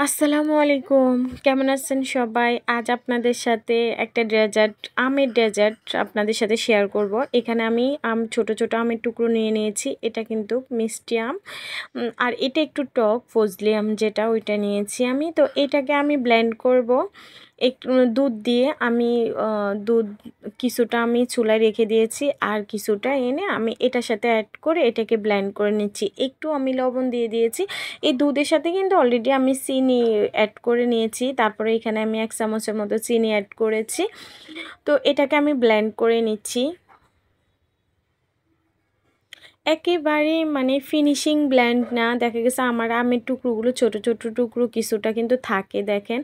আসসালামু আলাইকুম। কেমন আছেন সবাই? আজ আপনাদের সাথে একটা আমের ডেজার্ট আপনাদের সাথে শেয়ার করব। এখানে আমি ছোট, ছোট আমের টুকরো নিয়ে নিয়েছি। এটা কিন্তু মিষ্টি আম। আর এটা একটু টক ফজলি আম যেটা ওইটা নিয়েছি আমি। তো এটাকে আমি ব্লেন্ড করব। একটু দুধ দিয়ে আমি দুধ কিছুটা আমি চুলায় রেখে দিয়েছি। আর কিছুটা এনে আমি এটার সাথে অ্যাড করে এটাকে ব্লেন্ড করে নিচ্ছি। একটু আমি লবণ দিয়ে দিয়েছি। এই দুধের সাথে কিন্তু অলরেডি আমি চিনি অ্যাড করে নিয়েছি। তারপরে এখানে আমি 1 চামচের মতো চিনি অ্যাড করেছি। তো এটাকে আমি ব্লেন্ড করে নিচ্ছি। একেবারে মানে ফিনিশিং ব্লেন্ড না, দেখা গেছে আমার আমের টুকরোগুলো ছোট ছোট টুকরো কিছুটা কিন্তু থাকে। দেখেন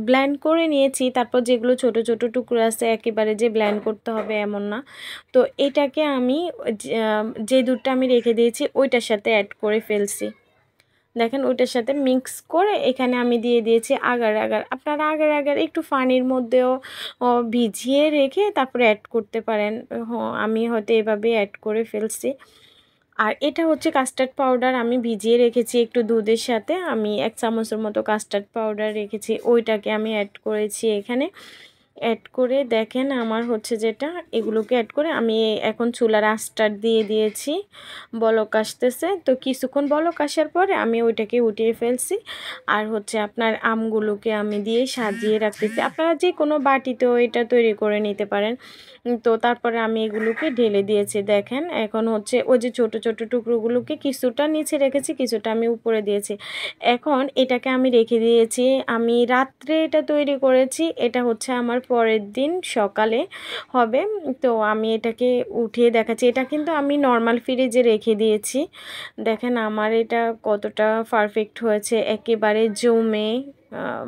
ব্লেন্ড করে নিয়েছি। তারপর যেগুলো ছোট ছোট টুকরো আছে একেবারে যে ব্লেন্ড করতে হবে এমন না। তো এটাকে আমি যে দুধটা আমি রেখে দিয়েছি ওইটার সাথে অ্যাড করে ফেলছি। দেখেন ওইটার সাথে মিক্স করে এখানে আমি দিয়ে দিয়েছি আগার আগার। আপনারা আগার আগার একটু পানির মধ্যেও ভিজিয়ে রেখে তারপরে অ্যাড করতে পারেন। আমি হয়তো এভাবে অ্যাড করে ফেলছি। আর এটা হচ্ছে কাস্টার্ড পাউডার, আমি ভিজিয়ে রেখেছি একটু দুধের সাথে। আমি 1 চামচের মতো কাস্টার্ড পাউডার রেখেছি, ওইটাকে আমি অ্যাড করেছি এখানে। অ্যাড করে দেখেন আমার হচ্ছে যেটা এগুলোকে অ্যাড করে আমি এখন চুলার আঁচটা দিয়ে দিয়েছি। বলক আসতেছে, তো কিছুক্ষণ বলক আসার পরে আমি ওইটাকে উঠিয়ে ফেলছি। আর হচ্ছে আপনার আমগুলোকে আমি দিয়ে সাজিয়ে রাখতেছি। আপনারা যে কোনো বাটিতেও এটা তৈরি করে নিতে পারেন। তো তারপরে আমি এগুলোকে ঢেলে দিয়েছি। দেখেন এখন হচ্ছে ওই যে ছোট ছোট টুকরোগুলোকে কিছুটা নিচে রেখেছি, কিছুটা আমি উপরে দিয়েছি। এখন এটাকে আমি রেখে দিয়েছি। আমি রাত্রে এটা তৈরি করেছি, এটা হচ্ছে আমার পরের দিন সকালে হবে। তো আমি এটাকে উঠিয়ে দেখাচ্ছি। এটা কিন্তু আমি নর্মাল ফ্রিজে রেখে দিয়েছি। দেখেন আমার এটা কতটা পারফেক্ট হয়েছে, একেবারে জমে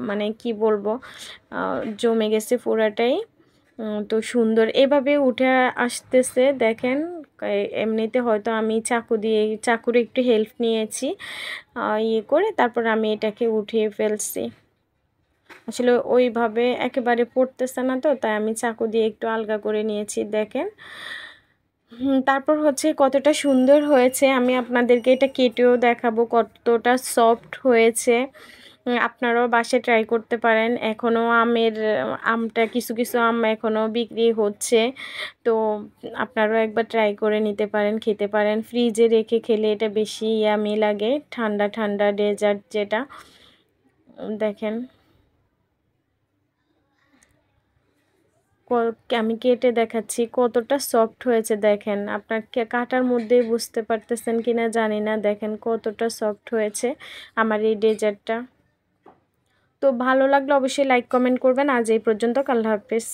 মানে কি বলবো, জমে গেছে পুরাটাই। তো সুন্দর এভাবে উঠে আসতেছে। দেখেন এমনিতে হয়তো আমি চাকুর একটু হেল্প নিয়েছি, ইয়ে করে তারপর আমি এটাকে উঠিয়ে ফেলছি। আসলে ওইভাবে একেবারে পড়তেছে না, তো তাই আমি চাকু দিয়ে একটু আলগা করে নিয়েছি। দেখেন তারপর হচ্ছে কতটা সুন্দর হয়েছে, আমি আপনাদেরকে এটা কেটেও দেখাবো কতটা সফট হয়েছে। আপনারাও বাসায় ট্রাই করতে পারেন। এখনও আমটা কিছু কিছু আম এখনও বিক্রি হচ্ছে। তো আপনারাও একবার ট্রাই করে নিতে পারেন, খেতে পারেন। ফ্রিজে রেখে খেলে এটা বেশি ইয়ামি লাগে, ঠান্ডা ঠান্ডা ডেজার্ট যেটা। দেখেন আমি কেটে দেখাচ্ছি কতটা সফট হয়েছে। দেখেন আপনার কাটার মধ্যেই বুঝতে পারতেছেন কিনা জানি না। দেখেন কতটা সফট হয়েছে আমার এই ডেজার্টটা। তো ভালো লাগলে অবশ্যই লাইক কমেন্ট করবেন। আজ এই পর্যন্ত, আল্লাহ হাফেজ।